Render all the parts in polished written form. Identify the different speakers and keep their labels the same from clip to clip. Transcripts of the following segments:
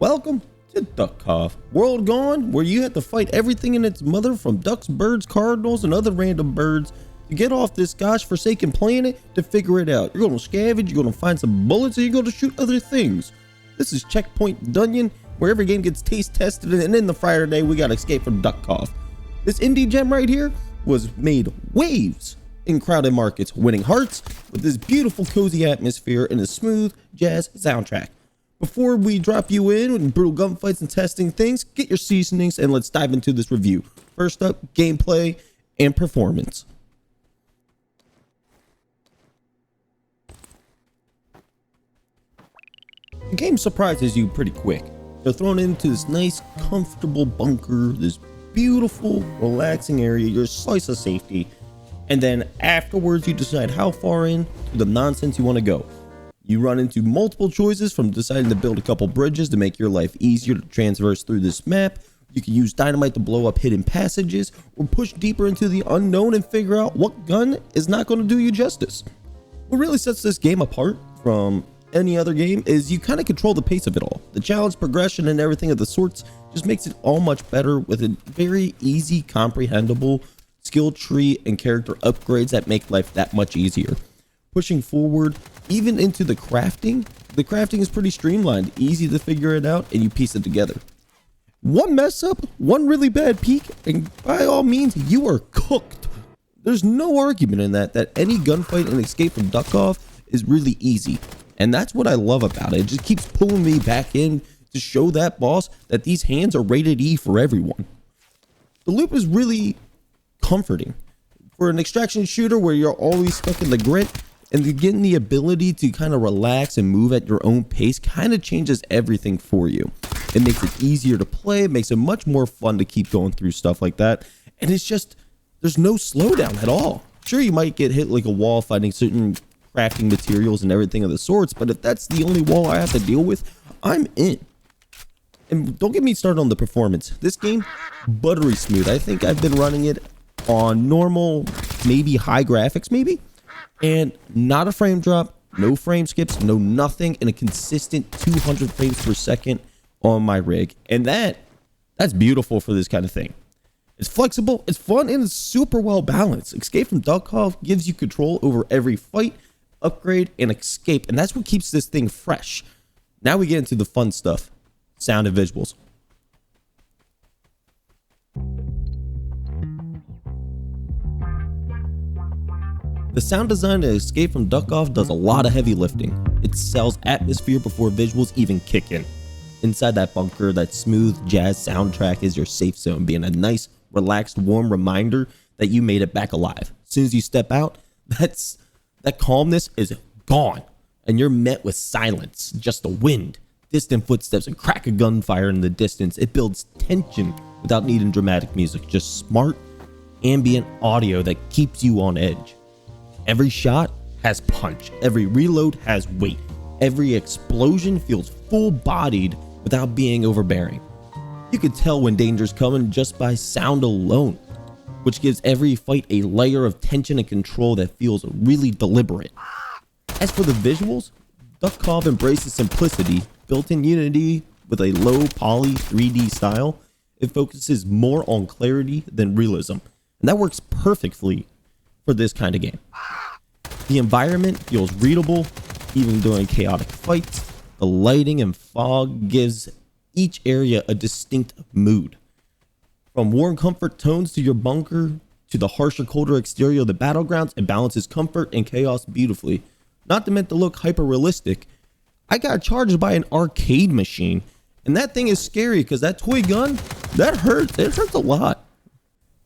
Speaker 1: Welcome to Duckov, world gone where you have to fight everything in its mother from ducks, birds, cardinals, and other random birds to get off this gosh forsaken planet to figure it out. You're going to scavenge, you're going to find some bullets, and you're going to shoot other things. This is Checkpoint Dunion, where every game gets taste tested, and in the Friday today we got to escape from Duckov. This indie gem right here was made waves in crowded markets, winning hearts with this beautiful cozy atmosphere and a smooth jazz soundtrack. Before we drop you in with brutal gunfights and testing things, get your seasonings and let's dive into this review. First up, gameplay and performance. The game surprises you pretty quick. They're thrown into this nice, comfortable bunker, this beautiful, relaxing area, your slice of safety, and then afterwards you decide how far in to the nonsense you want to go. You run into multiple choices, from deciding to build a couple bridges to make your life easier to traverse through this map. You can use dynamite to blow up hidden passages, or push deeper into the unknown and figure out what gun is not going to do you justice. What really sets this game apart from any other game is you kind of control the pace of it all. The challenge, progression, and everything of the sorts just makes it all much better, with a very easy, comprehensible skill tree and character upgrades that make life that much easier. Pushing forward even into the crafting is pretty streamlined, easy to figure it out, and you piece it together. One mess up, one really bad peek, and by all means you are cooked. There's no argument in that any gunfight and escape from Duckov is really easy, and that's what I love about it. It just keeps pulling me back in to show that boss that these hands are rated E for everyone. The loop is really comforting for an extraction shooter where you're always stuck in the grit. And getting the ability to kind of relax and move at your own pace kind of changes everything for you. It makes it easier to play. It makes it much more fun to keep going through stuff like that. And it's just, there's no slowdown at all. Sure, you might get hit like a wall fighting certain crafting materials and everything of the sorts, but if that's the only wall I have to deal with, I'm in. And don't get me started on the performance. This game, buttery smooth. I think I've been running it on normal, maybe high graphics, maybe. And not a frame drop, no frame skips, no nothing, and a consistent 200 frames per second on my rig. And that's beautiful for this kind of thing. It's flexible, it's fun, and it's super well balanced. Escape from Duckov gives you control over every fight, upgrade, and escape, and that's what keeps this thing fresh. Now we get into the fun stuff, sound and visuals. The sound design to Escape from Duckov does a lot of heavy lifting. It sells atmosphere before visuals even kick in. Inside that bunker, that smooth jazz soundtrack is your safe zone, being a nice, relaxed, warm reminder that you made it back alive. As soon as you step out, that calmness is gone, and you're met with silence, just the wind, distant footsteps, and crack of gunfire in the distance. It builds tension without needing dramatic music, just smart, ambient audio that keeps you on edge. Every shot has punch, every reload has weight, every explosion feels full-bodied without being overbearing. You can tell when danger's coming just by sound alone, which gives every fight a layer of tension and control that feels really deliberate. As for the visuals, Duckov embraces simplicity, built-in Unity with a low-poly 3D style. It focuses more on clarity than realism, and that works perfectly for this kind of game. The environment feels readable even during chaotic fights. The lighting and fog gives each area a distinct mood. From warm comfort tones to your bunker to the harsher, colder exterior of the battlegrounds, it balances comfort and chaos beautifully. Not meant to look hyper realistic. I got charged by an arcade machine, and that thing is scary because that toy gun, that hurts. It hurts a lot.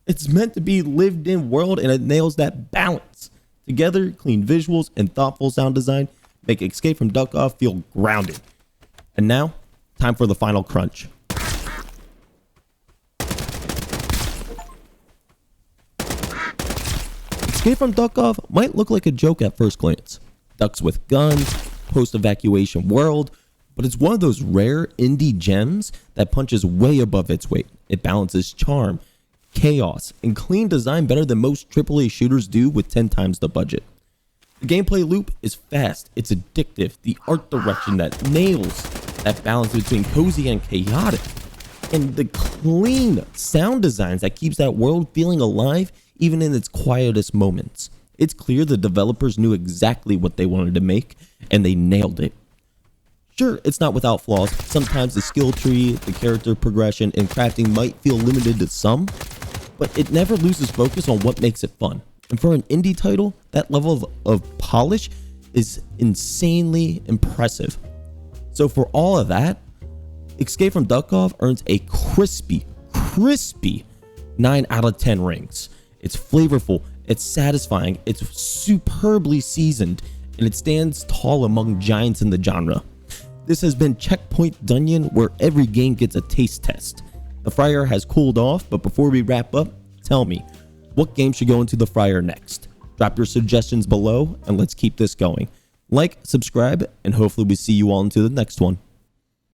Speaker 1: It's meant to be lived in world, and it nails that balance. Together, clean visuals and thoughtful sound design make Escape from Duckov feel grounded. And now, time for the final crunch. Escape from Duckov might look like a joke at first glance. Ducks with guns, post-evacuation world, but it's one of those rare indie gems that punches way above its weight. It balances charm, chaos, and clean design better than most AAA shooters do with 10 times the budget. The gameplay loop is fast, it's addictive, the art direction that nails that balance between cozy and chaotic, and the clean sound designs that keeps that world feeling alive even in its quietest moments. It's clear the developers knew exactly what they wanted to make, and they nailed it. Sure, it's not without flaws. Sometimes the skill tree, the character progression, and crafting might feel limited to some, but it never loses focus on what makes it fun. And for an indie title, that level of polish is insanely impressive. So for all of that, Escape from Duckov earns a crispy 9 out of 10 rings. It's flavorful, it's satisfying, it's superbly seasoned, and it stands tall among giants in the genre. This has been Checkpoint Dunion, where every game gets a taste test. The fryer has cooled off, but before we wrap up, tell me, what game should go into the fryer next? Drop your suggestions below, and let's keep this going. Like, subscribe, and hopefully we see you all into the next one.